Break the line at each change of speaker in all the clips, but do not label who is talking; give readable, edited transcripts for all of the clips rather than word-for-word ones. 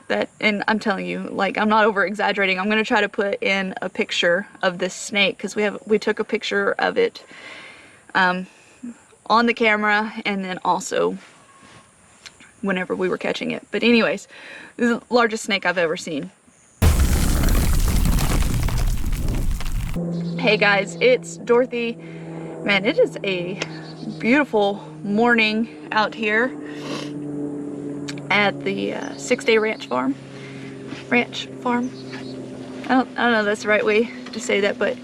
that, and I'm telling you, like, I'm not over exaggerating. I'm gonna try to put in a picture of this snake because we took a picture of it on the camera, and then also whenever we were catching it. But anyways, this is the largest snake I've ever seen. Hey guys, it's Dorothy. Man, it is a beautiful morning out here at the 6-Day Ranch Farm. I don't know if that's the right way to say that, but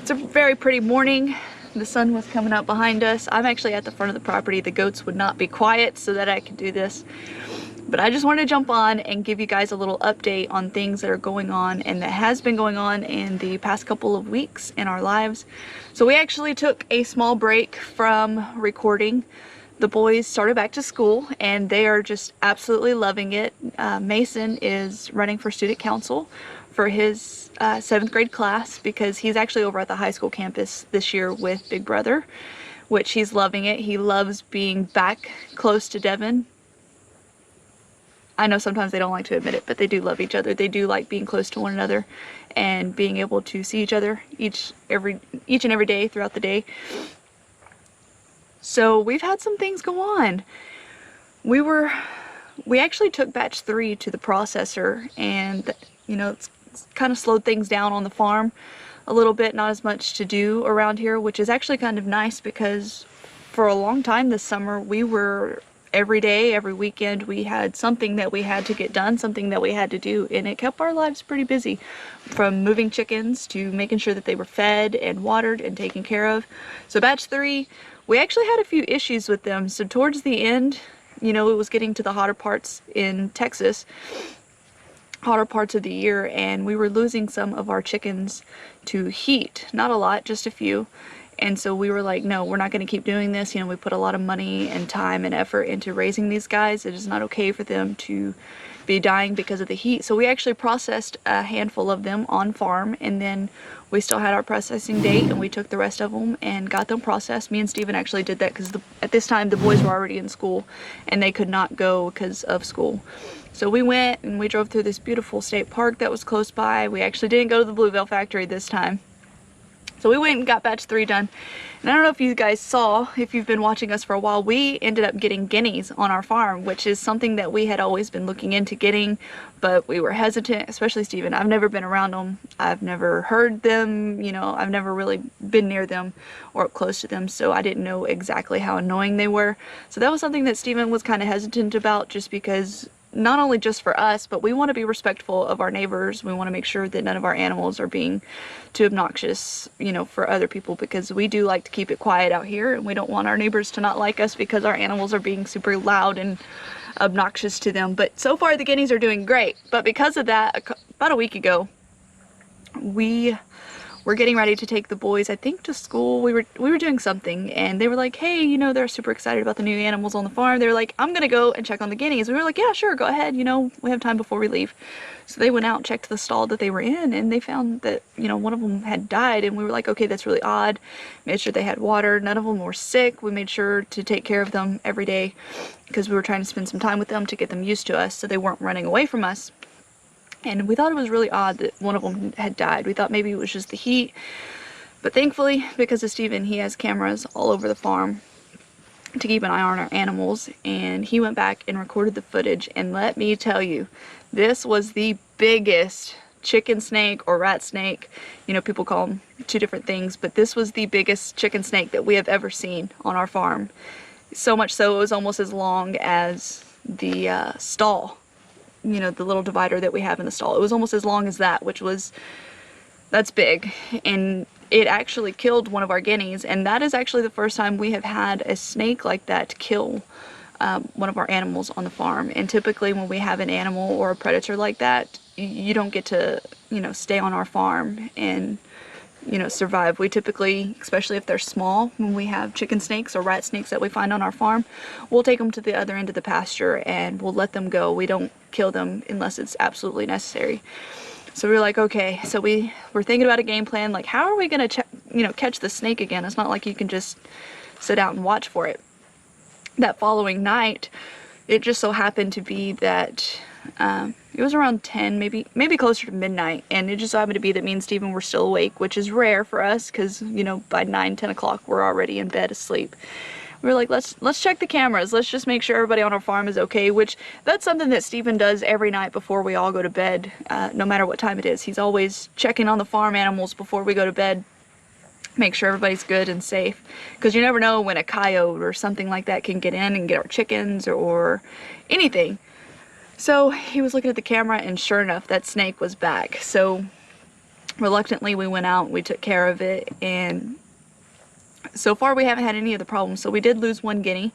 it's a very pretty morning. The sun was coming up behind us. I'm actually at the front of the property. The goats would not be quiet so that I could do this. But I just wanted to jump on and give you guys a little update on things that are going on and that has been going on in the past couple of weeks in our lives. So we actually took a small break from recording. The boys started back to school and they are just absolutely loving it. Mason is running for student council for his 7th grade class because he's actually over at the high school campus this year with Big Brother, which he's loving it. He loves being back close to Devin. I know sometimes they don't like to admit it, but they do love each other. They do like being close to one another and being able to see each other each and every day throughout the day. So we've had some things go on. We actually took batch 3 to the processor, and you know, it's kind of slowed things down on the farm a little bit. Not as much to do around here, which is actually kind of nice because for a long time this summer we were every day, every weekend, we had something that we had to get done, something that we had to do, and it kept our lives pretty busy, from moving chickens to making sure that they were fed and watered and taken care of. So batch 3, we actually had a few issues with them. So towards the end, you know, it was getting to the hotter parts in Texas, hotter parts of the year, and we were losing some of our chickens to heat. Not a lot, just a few. And so we were like, no, we're not going to keep doing this. You know, we put a lot of money and time and effort into raising these guys. It is not okay for them to be dying because of the heat. So we actually processed a handful of them on farm, and then we still had our processing date, and we took the rest of them and got them processed. Me and Steven actually did that because at this time the boys were already in school and they could not go because of school. So we went and we drove through this beautiful state park that was close by. We actually didn't go to the Bluebell factory this time. So we went and got batch 3 done. And I don't know if you guys saw, if you've been watching us for a while, we ended up getting guineas on our farm, which is something that we had always been looking into getting, but we were hesitant, especially Steven. I've never been around them. I've never heard them, you know, I've never really been near them or up close to them, so I didn't know exactly how annoying they were. So that was something that Steven was kind of hesitant about, just because not only just for us, but we want to be respectful of our neighbors. We want to make sure that none of our animals are being too obnoxious, you know, for other people, because we do like to keep it quiet out here, and we don't want our neighbors to not like us because our animals are being super loud and obnoxious to them. But so far the guineas are doing great. But because of that, about a week ago, we're getting ready to take the boys, I think, to school. We were doing something, and they were like, hey, you know, they're super excited about the new animals on the farm. They were like, I'm gonna go and check on the guineas. We were like, yeah, sure, go ahead, you know, we have time before we leave. So they went out and checked the stall that they were in, and they found that, you know, one of them had died, and we were like, okay, that's really odd. Made sure they had water. None of them were sick. We made sure to take care of them every day because we were trying to spend some time with them to get them used to us so they weren't running away from us. And we thought it was really odd that one of them had died. We thought maybe it was just the heat. But thankfully, because of Steven, he has cameras all over the farm to keep an eye on our animals. And he went back and recorded the footage. And let me tell you, this was the biggest chicken snake or rat snake. You know, people call them 2 different things. But this was the biggest chicken snake that we have ever seen on our farm. So much so, it was almost as long as the stall. You know, the little divider that we have in the stall. It was almost as long as that, that's big. And it actually killed one of our guineas, and that is actually the first time we have had a snake like that kill one of our animals on the farm. And typically when we have an animal or a predator like that, you don't get to, you know, stay on our farm and, you know, survive. We typically, especially if they're small, when we have chicken snakes or rat snakes that we find on our farm, we'll take them to the other end of the pasture and we'll let them go. We don't kill them unless it's absolutely necessary. So we were like, okay, so we were thinking about a game plan, like, how are we going to, you know, catch the snake again? It's not like you can just sit out and watch for it. That following night, it just so happened to be that it was around 10, maybe closer to midnight, and it just happened to be that me and Steven were still awake, which is rare for us because, you know, by 9, 10 o'clock we're already in bed asleep. We were like, let's check the cameras. Let's just make sure everybody on our farm is okay, which that's something that Steven does every night before we all go to bed, no matter what time it is. He's always checking on the farm animals before we go to bed, make sure everybody's good and safe, because you never know when a coyote or something like that can get in and get our chickens or anything. So he was looking at the camera, and sure enough, that snake was back. So reluctantly we went out, we took care of it, and so far we haven't had any of the problems. So we did lose one guinea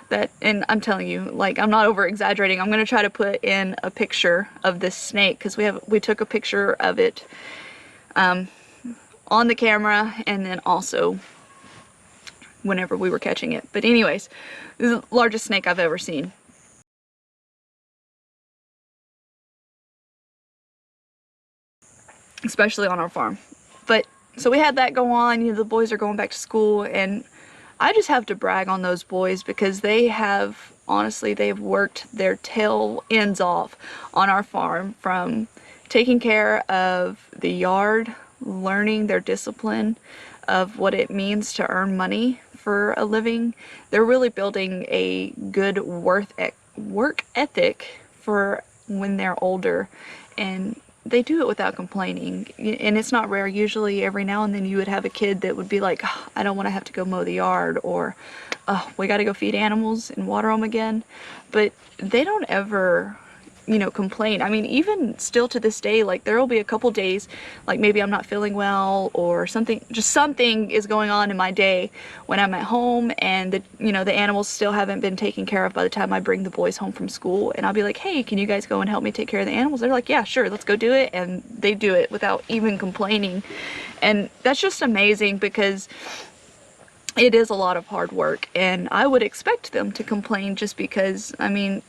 that, and I'm telling you, like, I'm not over exaggerating. I'm gonna try to put in a picture of this snake because we took a picture of it on the camera, and then also whenever we were catching it. But anyways, this is the largest snake I've ever seen. Especially on our farm. But so we had that go on. You know, the boys are going back to school, and I just have to brag on those boys because they have, honestly, they've worked their tail ends off on our farm, from taking care of the yard, learning their discipline of what it means to earn money for a living. They're really building a good work ethic for when they're older, and they do it without complaining. And it's not rare. Usually every now and then you would have a kid that would be like, oh, I don't want to have to go mow the yard, or oh, we got to go feed animals and water them again. But they don't ever, you know, complain. I mean, even still to this day, like, there will be a couple days, like maybe I'm not feeling well or something, just something is going on in my day when I'm at home, and the, you know, the animals still haven't been taken care of by the time I bring the boys home from school, and I'll be like, hey, can you guys go and help me take care of the animals? They're like, yeah, sure, let's go do it. And they do it without even complaining. And that's just amazing, because it is a lot of hard work, and I would expect them to complain, just because, I mean,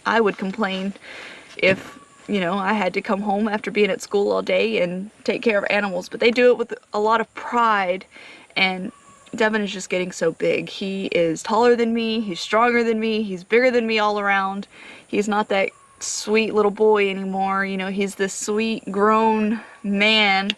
I would complain if, you know, I had to come home after being at school all day and take care of animals. But they do it with a lot of pride, and Devin is just getting so big. He is taller than me, he's stronger than me, he's bigger than me all around. He's not that sweet little boy anymore, you know, he's this sweet grown man.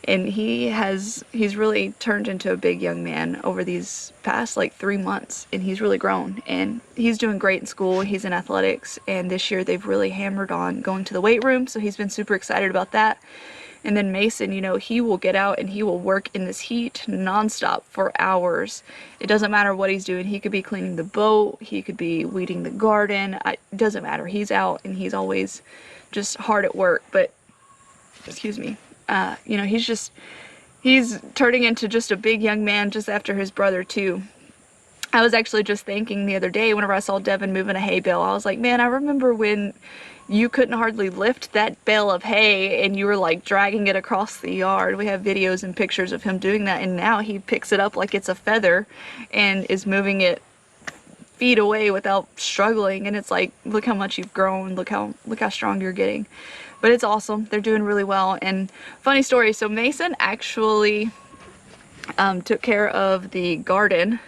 And he's really turned into a big young man over these past like 3 months, and he's really grown, and he's doing great in school. He's in athletics, and this year they've really hammered on going to the weight room, so he's been super excited about that. And then Mason, you know, he will get out and he will work in this heat nonstop for hours. It doesn't matter what he's doing. He could be cleaning the boat, he could be weeding the garden, it doesn't matter. He's out, and he's always just hard at work. But, excuse me. You know, he's turning into just a big young man just after his brother too. I was actually just thinking the other day, whenever I saw Devin moving a hay bale, I was like, man, I remember when you couldn't hardly lift that bale of hay and you were like dragging it across the yard. We have videos and pictures of him doing that, and now he picks it up like it's a feather and is moving it feet away without struggling. And it's like, look how much you've grown, look how strong you're getting. But it's awesome. They're doing really well. And funny story, so Mason actually took care of the garden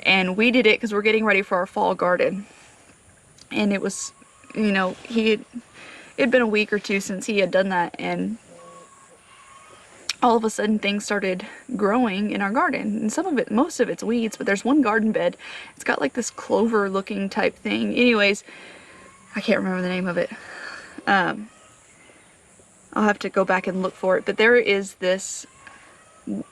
and weeded it because we're getting ready for our fall garden. And it was, you know, it'd been a week or two since he had done that, and all of a sudden things started growing in our garden. And some of it, most of it's weeds, but there's one garden bed. It's got like this clover looking type thing. Anyways, I can't remember the name of it. I'll have to go back and look for it, but there is this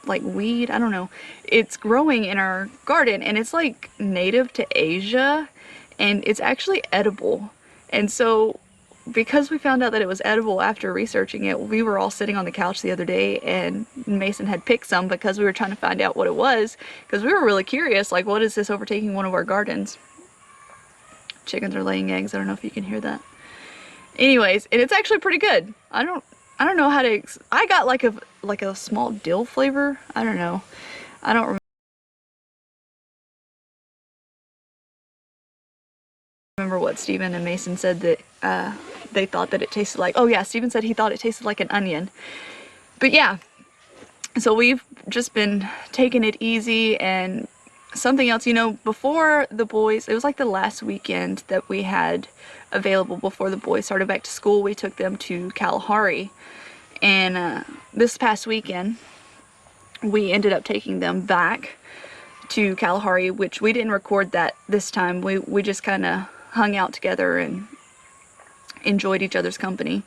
like weed, I don't know, it's growing in our garden, and it's like native to Asia, and it's actually edible. And so because we found out that it was edible after researching it, we were all sitting on the couch the other day, and Mason had picked some because we were trying to find out what it was, because we were really curious, like, what is this overtaking one of our gardens? Chickens are laying eggs. I don't know if you can hear that. Anyways, and it's actually pretty good. I don't know how to, I got like a small dill flavor. I don't know. I don't remember what Steven and Mason said that they thought that it tasted like. Oh yeah, Steven said he thought it tasted like an onion. But yeah, so we've just been taking it easy, and something else, you know, before the boys, it was like the last weekend that we had available before the boys started back to school, we took them to Kalahari. And this past weekend, we ended up taking them back to Kalahari, which we didn't record that this time. We just kind of hung out together and enjoyed each other's company.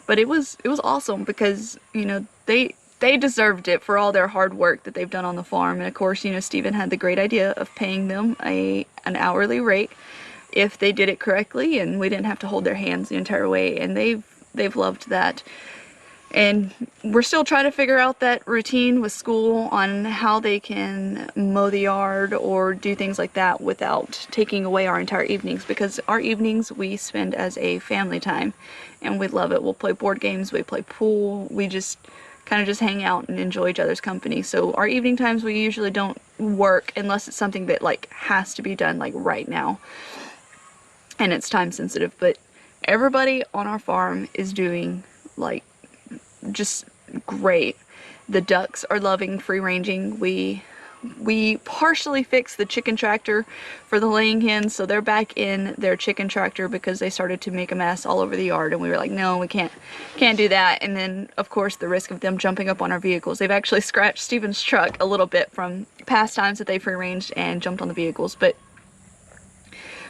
But it was awesome because, you know, they deserved it for all their hard work that they've done on the farm. And of course, you know, Stephen had the great idea of paying them an hourly rate if they did it correctly, and we didn't have to hold their hands the entire way, and they've loved that. And we're still trying to figure out that routine with school on how they can mow the yard or do things like that without taking away our entire evenings, because our evenings we spend as a family time and we love it. We'll play board games, we play pool, we just kind of just hang out and enjoy each other's company. So our evening times we usually don't work unless it's something that like has to be done like right now and it's time sensitive. But everybody on our farm is doing like just great. The ducks are loving free ranging. We partially fixed the chicken tractor for the laying hens, so they're back in their chicken tractor because they started to make a mess all over the yard, and we were like, no, we can't do that. And then of course the risk of them jumping up on our vehicles. They've actually scratched Stephen's truck a little bit from past times that they free ranged and jumped on the vehicles. But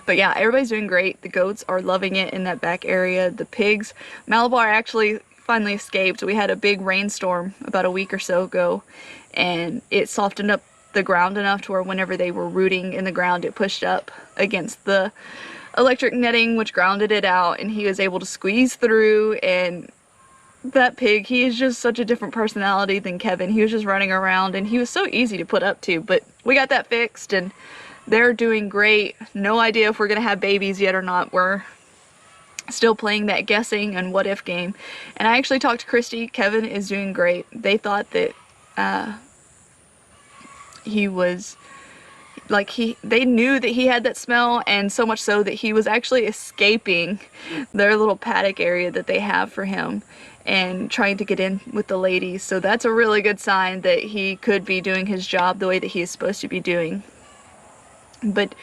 yeah, everybody's doing great. The goats are loving it in that back area. The pigs, Malabar actually finally escaped. We had a big rainstorm about a week or so ago, and it softened up the ground enough to where whenever they were rooting in the ground, it pushed up against the electric netting, which grounded it out, and he was able to squeeze through. And that pig, he is just such a different personality than Kevin. He was just running around, and he was so easy to put up to. But we got that fixed, and they're doing great. No idea if we're gonna have babies yet or not. We're still playing that guessing and what if game. And I actually talked to Christy. Kevin is doing great. They thought that he was like, they knew that he had that smell, and so much so that he was actually escaping their little paddock area that they have for him and trying to get in with the ladies. So that's a really good sign that he could be doing his job the way that he is supposed to be doing. But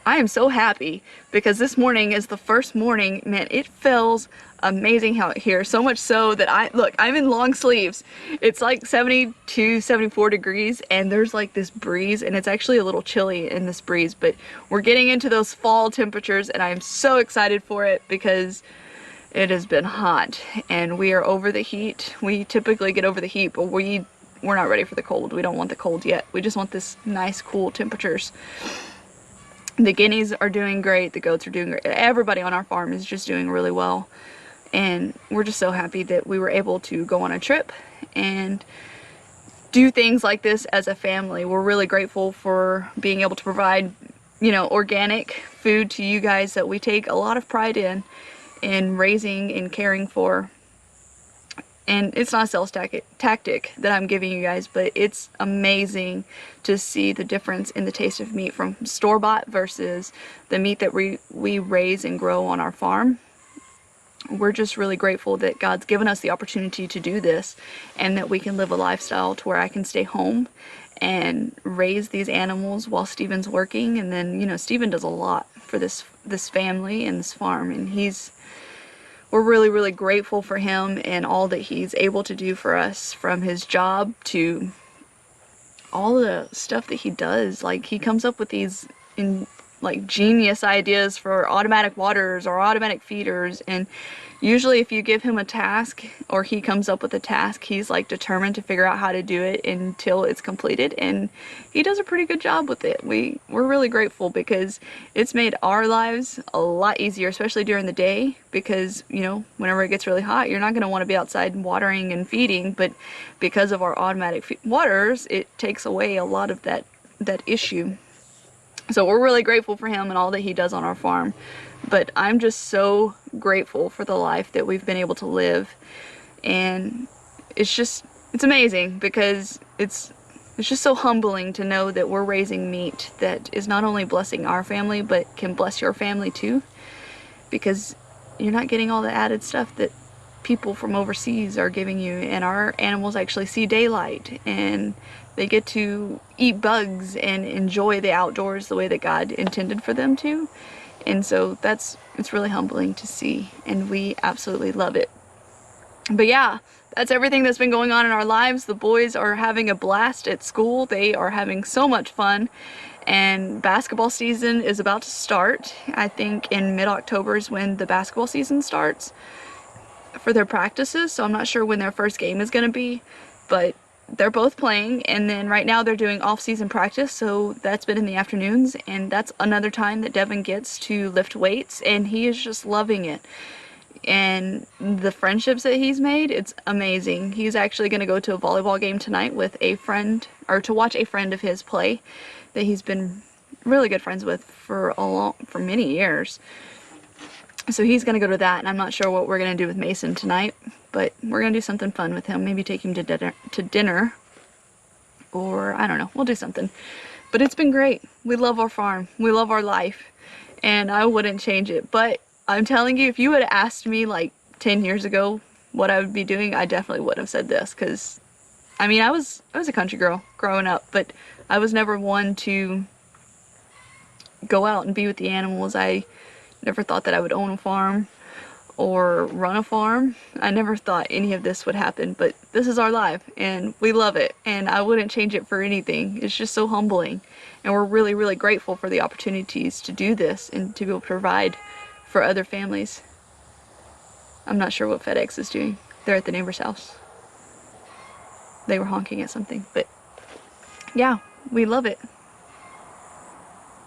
I am so happy because this morning is the first morning, man, it feels amazing out here. So much so that I'm in long sleeves. It's like 72, 74 degrees, and there's like this breeze, and it's actually a little chilly in this breeze, but we're getting into those fall temperatures, and I'm so excited for it because it has been hot and we are over the heat. We typically get over the heat, but we're not ready for the cold. We don't want the cold yet. We just want this nice cool temperatures. The guineas are doing great. The goats are doing great. Everybody on our farm is just doing really well. And we're just so happy that we were able to go on a trip and do things like this as a family. We're really grateful for being able to provide, you know, organic food to you guys that we take a lot of pride in raising and caring for. And it's not a sales tactic that I'm giving you guys, but it's amazing to see the difference in the taste of meat from store-bought versus the meat that we raise and grow on our farm. We're just really grateful that God's given us the opportunity to do this, and that we can live a lifestyle to where I can stay home and raise these animals while Stephen's working. And then, you know, Stephen does a lot for this family and this farm, and we're really, really grateful for him and all that he's able to do for us, from his job to all the stuff that he does. Like, he comes up with these genius ideas for automatic waters or automatic feeders, and usually if you give him a task or he comes up with a task, he's like determined to figure out how to do it until it's completed, and he does a pretty good job with it. We're really grateful because it's made our lives a lot easier, especially during the day, because, you know, whenever it gets really hot, you're not going to want to be outside watering and feeding, but because of our automatic waters, it takes away a lot of that issue. So we're really grateful for him and all that he does on our farm. But I'm just so grateful for the life that we've been able to live. And it's amazing because it's just so humbling to know that we're raising meat that is not only blessing our family, but can bless your family too. Because you're not getting all the added stuff that people from overseas are giving you, and our animals actually see daylight and they get to eat bugs and enjoy the outdoors the way that God intended for them to. And so it's really humbling to see, and we absolutely love it. But yeah, that's everything that's been going on in our lives. The boys are having a blast at school. They are having so much fun, and basketball season is about to start. I think in mid-October is when the basketball season starts for their practices, so I'm not sure when their first game is going to be, but they're both playing. And then right now they're doing off-season practice, so that's been in the afternoons, and that's another time that Devin gets to lift weights, and he is just loving it. And the friendships that he's made, it's amazing. He's actually going to go to a volleyball game tonight with a friend, or to watch a friend of his play that he's been really good friends with for many years. So he's going to go to that, and I'm not sure what we're going to do with Mason tonight, but we're going to do something fun with him. Maybe take him to dinner, or I don't know, we'll do something. But it's been great. We love our farm. We love our life, and I wouldn't change it. But I'm telling you, if you had asked me like 10 years ago what I would be doing, I definitely would have said this, because I mean, I was a country girl growing up, but I was never one to go out and be with the animals. I never thought that I would own a farm or run a farm. I never thought any of this would happen, but this is our life and we love it, and I wouldn't change it for anything. It's just so humbling, and we're really, really grateful for the opportunities to do this and to be able to provide for other families. I'm not sure what FedEx is doing. They're at the neighbor's house. They were honking at something, but yeah, we love it.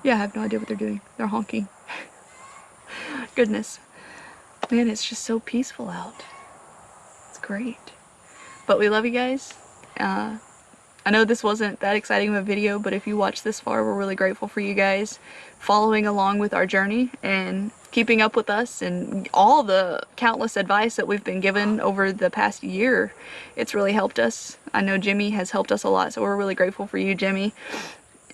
Yeah, I have no idea what they're doing. They're honking. Goodness. Man, it's just so peaceful out. It's great. But we love you guys. I know this wasn't that exciting of a video, but if you watched this far, we're really grateful for you guys following along with our journey and keeping up with us and all the countless advice that we've been given over the past year. It's really helped us. I know Jimmy has helped us a lot, so we're really grateful for you, Jimmy.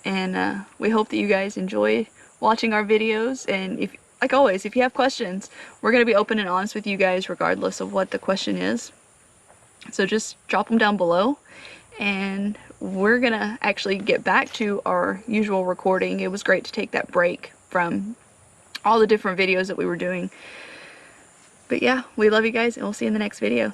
And we hope that you guys enjoy watching our videos, and if, like always, if you have questions, we're going to be open and honest with you guys regardless of what the question is. So just drop them down below, and we're going to actually get back to our usual recording. It was great to take that break from all the different videos that we were doing. But yeah, we love you guys, and we'll see you in the next video.